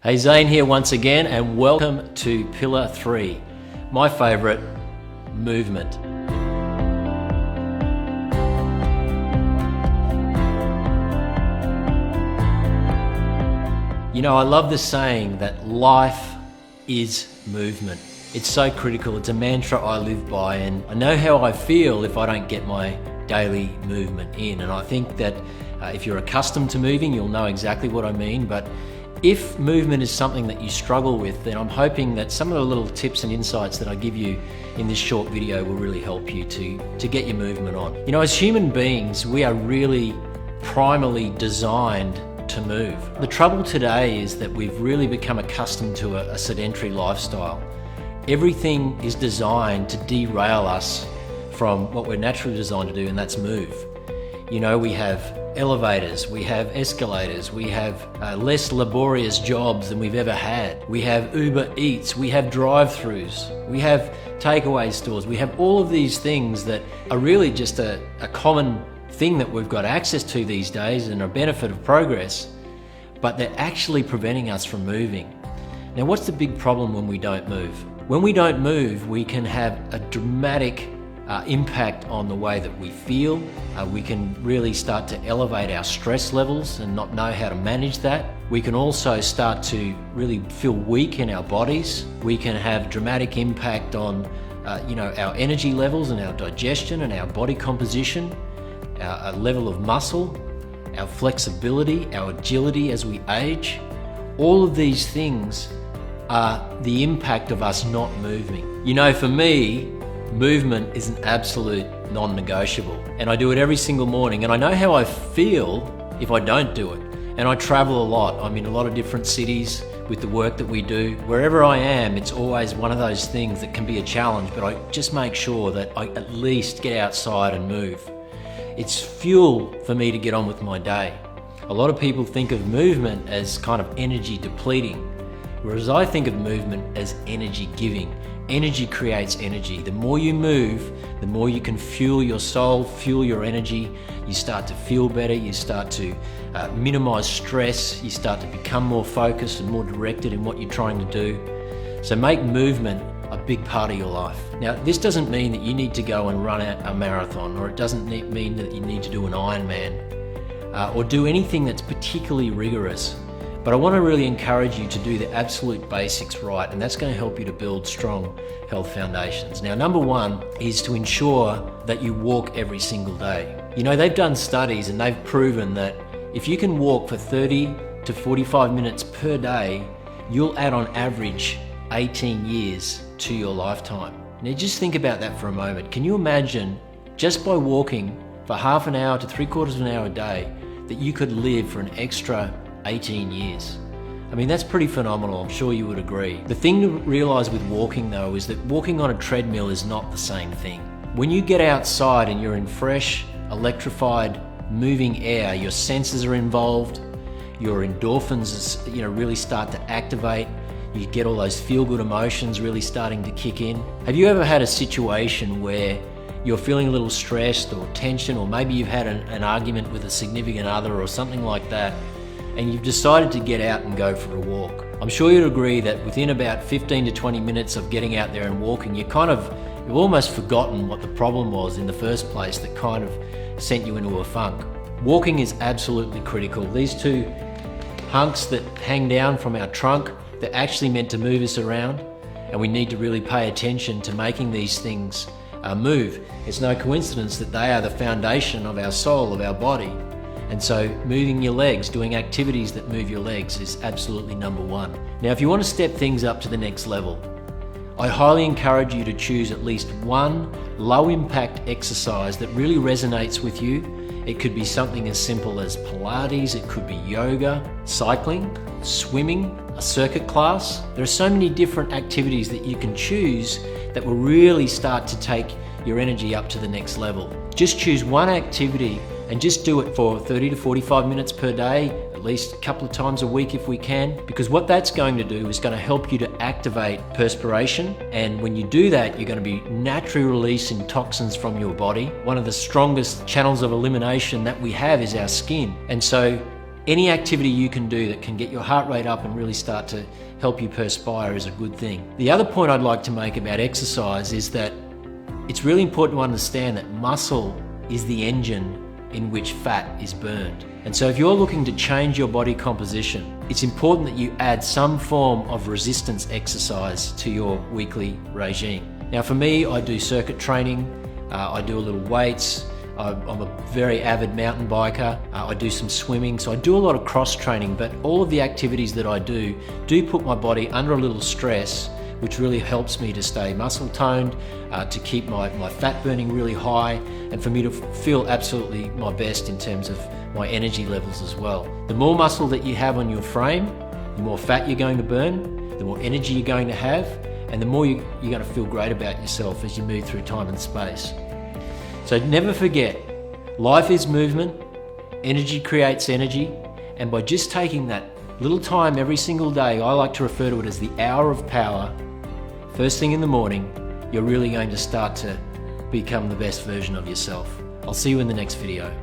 Hey, Zane here once again, and welcome to Pillar 3, my favourite, movement. You know, I love the saying that life is movement. It's so critical. It's a mantra I live by, and I know how I feel if I don't get my daily movement in. And I think that if you're accustomed to moving, you'll know exactly what I mean. But if movement is something that you struggle with, then I'm hoping that some of the little tips and insights that I give you in this short video will really help you to get your movement on. You know, as human beings, we are really primarily designed to move. The trouble today is that we've really become accustomed to a sedentary lifestyle. Everything is designed to derail us from what we're naturally designed to do, and that's move. You know, we have elevators, we have escalators, we have less laborious jobs than we've ever had. We have Uber Eats, we have drive-thrus, we have takeaway stores, we have all of these things that are really just a common thing that we've got access to these days and a benefit of progress, but they're actually preventing us from moving. Now, what's the big problem when we don't move? When we don't move, we can have a dramatic impact on the way that we feel. We can really start to elevate our stress levels and not know how to manage that. We can also start to really feel weak in our bodies. We can have dramatic impact on our energy levels and our digestion and our body composition, our level of muscle, our flexibility, our agility as we age. All of these things are the impact of us not moving. You know, for me, movement is an absolute non-negotiable, and I do it every single morning, and I know how I feel if I don't do it. And I travel a lot. I'm in a lot of different cities with the work that we do. Wherever I am, it's always one of those things that can be a challenge, but I just make sure that I at least get outside and move. It's fuel for me to get on with my day. A lot of people think of movement as kind of energy depleting, whereas I think of movement as energy giving. Energy creates energy. The more you move, the more you can fuel your soul, fuel your energy. You start to feel better, you start to minimize stress, you start to become more focused and more directed in what you're trying to do. So make movement a big part of your life. Now, this doesn't mean that you need to go and run a marathon, or it doesn't mean that you need to do an Ironman, or do anything that's particularly rigorous. But I want to really encourage you to do the absolute basics right, and that's going to help you to build strong health foundations. Now, number one is to ensure that you walk every single day. You know, they've done studies and they've proven that if you can walk for 30 to 45 minutes per day, you'll add on average 18 years to your lifetime. Now, just think about that for a moment. Can you imagine, just by walking for half an hour to 3/4 of an hour a day, that you could live for an extra 18 years. I mean, that's pretty phenomenal. I'm sure you would agree. The thing to realize with walking though is that walking on a treadmill is not the same thing. When you get outside and you're in fresh, electrified, moving air, your senses are involved, your endorphins, really start to activate. You get all those feel-good emotions really starting to kick in. Have you ever had a situation where you're feeling a little stressed or tension, or maybe you've had an argument with a significant other or something like that, and you've decided to get out and go for a walk? I'm sure you'd agree that within about 15 to 20 minutes of getting out there and walking, you've almost forgotten what the problem was in the first place that kind of sent you into a funk. Walking is absolutely critical. These two hunks that hang down from our trunk, they're actually meant to move us around, and we need to really pay attention to making these things move. It's no coincidence that they are the foundation of our soul, of our body. And so moving your legs, doing activities that move your legs is absolutely number one. Now, if you want to step things up to the next level, I highly encourage you to choose at least one low impact exercise that really resonates with you. It could be something as simple as Pilates, it could be yoga, cycling, swimming, a circuit class. There are so many different activities that you can choose that will really start to take your energy up to the next level. Just choose one activity and just do it for 30 to 45 minutes per day, at least a couple of times a week if we can, because what that's going to do is going to help you to activate perspiration. And when you do that, you're going to be naturally releasing toxins from your body. One of the strongest channels of elimination that we have is our skin. And so any activity you can do that can get your heart rate up and really start to help you perspire is a good thing. The other point I'd like to make about exercise is that it's really important to understand that muscle is the engine in which fat is burned. And so if you're looking to change your body composition, it's important that you add some form of resistance exercise to your weekly regime. Now for me, I do circuit training, I do a little weights, I'm a very avid mountain biker, I do some swimming, so I do a lot of cross training, but all of the activities that I do put my body under a little stress, which really helps me to stay muscle toned, to keep my fat burning really high, and for me to feel absolutely my best in terms of my energy levels as well. The more muscle that you have on your frame, the more fat you're going to burn, the more energy you're going to have, and the more you're going to feel great about yourself as you move through time and space. So never forget, life is movement, energy creates energy, and by just taking that little time every single day, I like to refer to it as the hour of power, first thing in the morning, you're really going to start to become the best version of yourself. I'll see you in the next video.